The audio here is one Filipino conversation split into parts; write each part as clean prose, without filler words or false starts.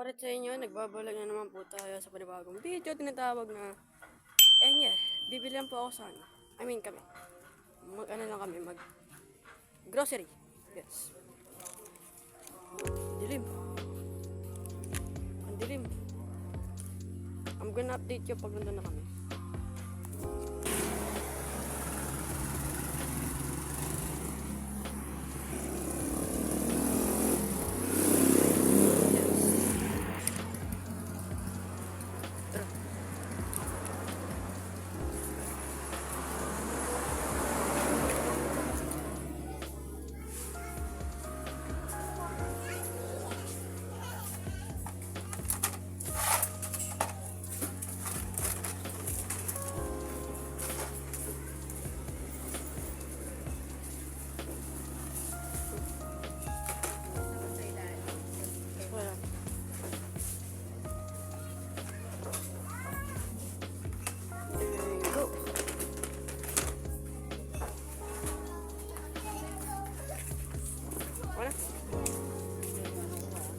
Alright sa inyo, nagbabalag na naman po tayo sa panibagong video, tinatawag na bibili lang po ako sa kami, lang kami, grocery, yes, dilim, ang dilim, I'm gonna update you pag nandun na kami.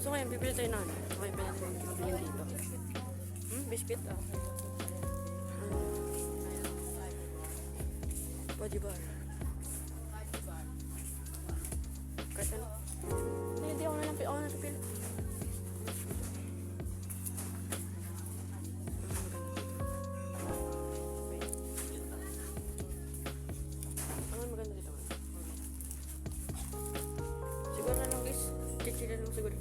So ngayon, bibili tayo na okay, bibili dito. Biscuit body bar. Kahit ano? Hindi ako na napili. Ano maganda dito? Siguro na lang guys. Chichirya lang siguro.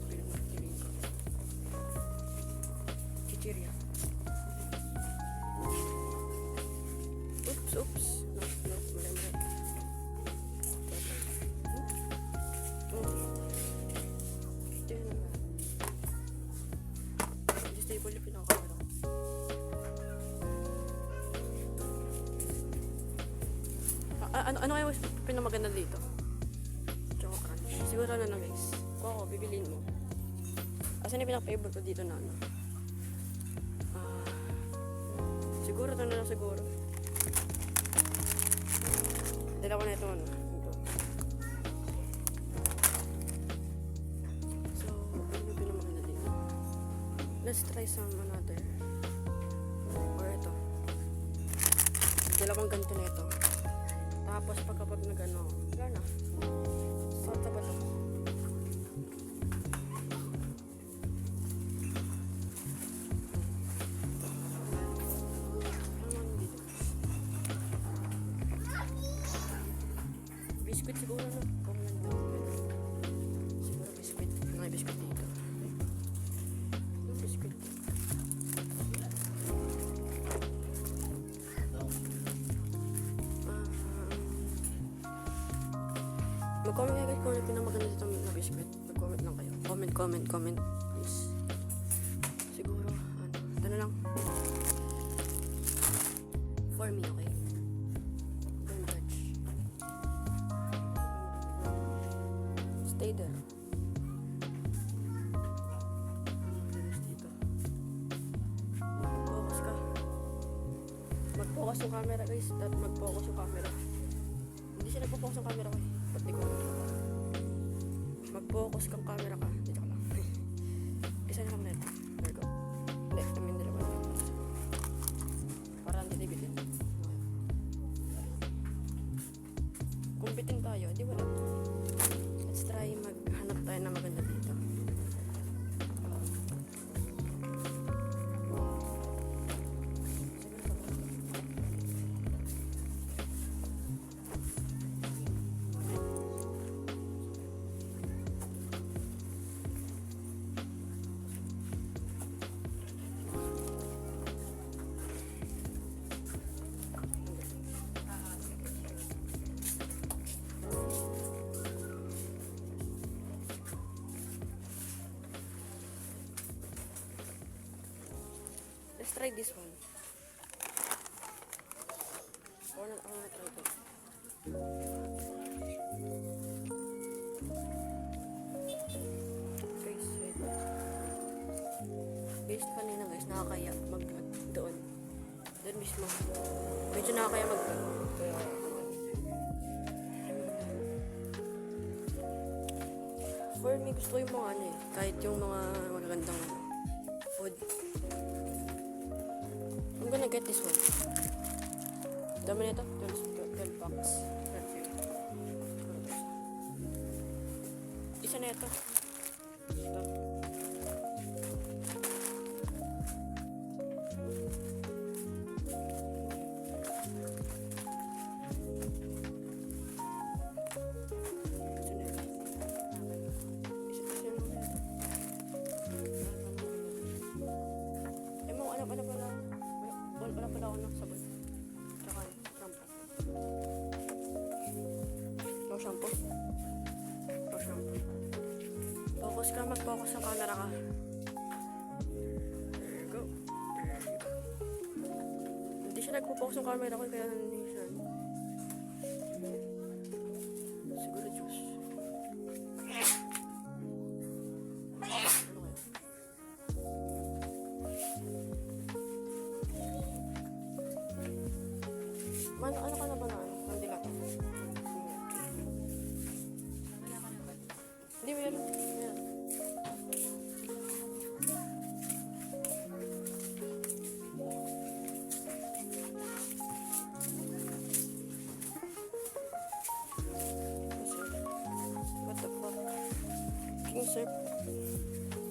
Chichirya. Oops. No, mali. Ito yun naman. Just stable yung pinaka-camera. Ano kayo pinamaganda dito? Choco crunch. Siguro na lang guys. Kung ako, bibiliin mo. Asan yung pinaka-favorite ko dito na ano? Siguro ito na lang siguro. Dalawa na ito ano. So, ano yung pinamaganda dito? Let's try some another. Or ito. Dalawang ganito na ito. Tapos pagkapag nag-ano, wala na. Sota ba ito? Biscuit siguro no? Kung nandun. Siguro biscuit. May biscuit dito. Yung biscuit. Mag-comment kayo guys kung ano pinamaganda dito na biscuit. Mag-comment lang kayo. Comment please. Siguro, ito na lang. For me, okay? Don't judge. Stay there. Dito. Mag-focus ka. Mag-focus yung camera guys. Mag-focus yung camera. Hindi siya nagpo-focus yung camera ko eh. Ba't di ko mag-focus kang camera ka. Dito ka lang. Isa na lang na ito. There go. Hindi, amin dalawa na. Para hindi bitin. Kung bitin tayo, di wala. Let's try maghanap tayo na maganda dito. Let's try this one. I wanna try this. Guys, wait. Based kanina guys, nakakaya doon. Doon mismo. Medyo nakakaya for me, gusto ko yung mga kahit yung mga magagandang get this one. Dami nito. 12 bucks. Isa na ito. Ito. Wala pala ako ng sabon. Tsaka shampoo. No shampoo? No shampoo. Focus ka, mag-focus sa camera ka. There you go. There you go. Hindi siya nagpo-focus ng camera ko, kaya hindi siya. Siguro juice. Ano ka na ba na ano? Hindi ka. Hindi, meron. Meron. What the fuck? King Surf.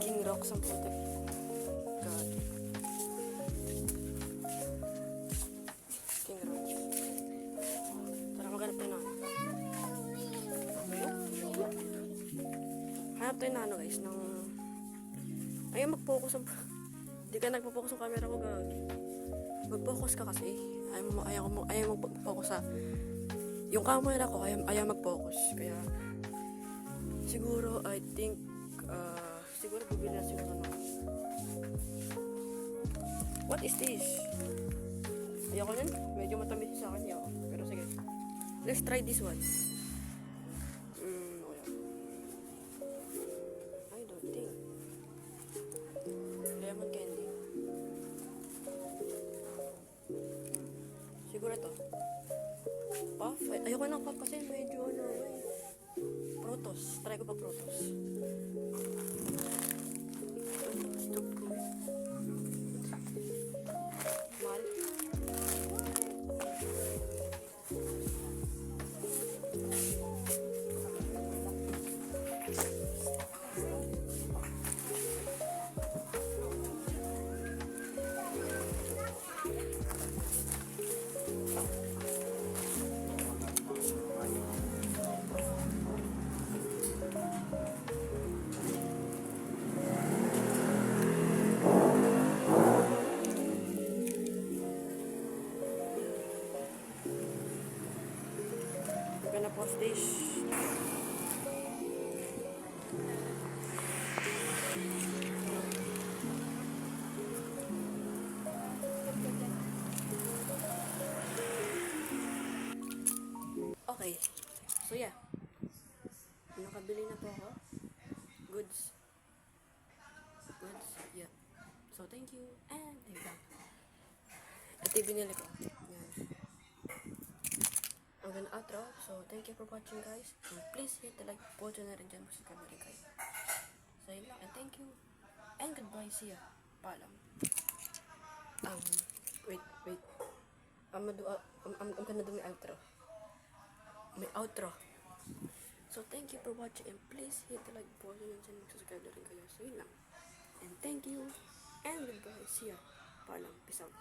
King Rocks ang puti. God. King Rocks. Tara, maghanap tayo na ano. Hanap tayo na ano guys, ng... Ayaw mag-focus ang... Hindi ka nagpo-focus ang camera ko, gagi. Mag-focus ka kasi. Ayaw mag-focus sa... Yung camera ko, ayaw mag-focus. Kaya... Siguro, I think... siguro bibili na siguro ng... What is this? Ayoko nun. Medyo matamis sa akin. Ayoko. Pero sige. Let's try this one. Okay. I don't think. Lemon candy. Siguro ito. Puff? Ayoko ng puff kasi medyo ano eh. Protos. Try ko pa protos. Stop ko eh. Mahal. Gonna post this. Okay. So yeah. Nakabili na po ako. Goods. Yeah. So thank you. And ayun. Ito yung binili ko. Yan. I'm gonna outro. So thank you for watching guys. And please hit the like button na rin dyan. Subscribe na rin kayo. So yun lang. And thank you. And goodbye. See ya. Paalam. Wait. I'm gonna do my outro. My outro. So thank you for watching. And please hit the like button and subscribe na rin kayo. So yun lang. And thank you. And goodbye. See ya. Paalam. Peace out.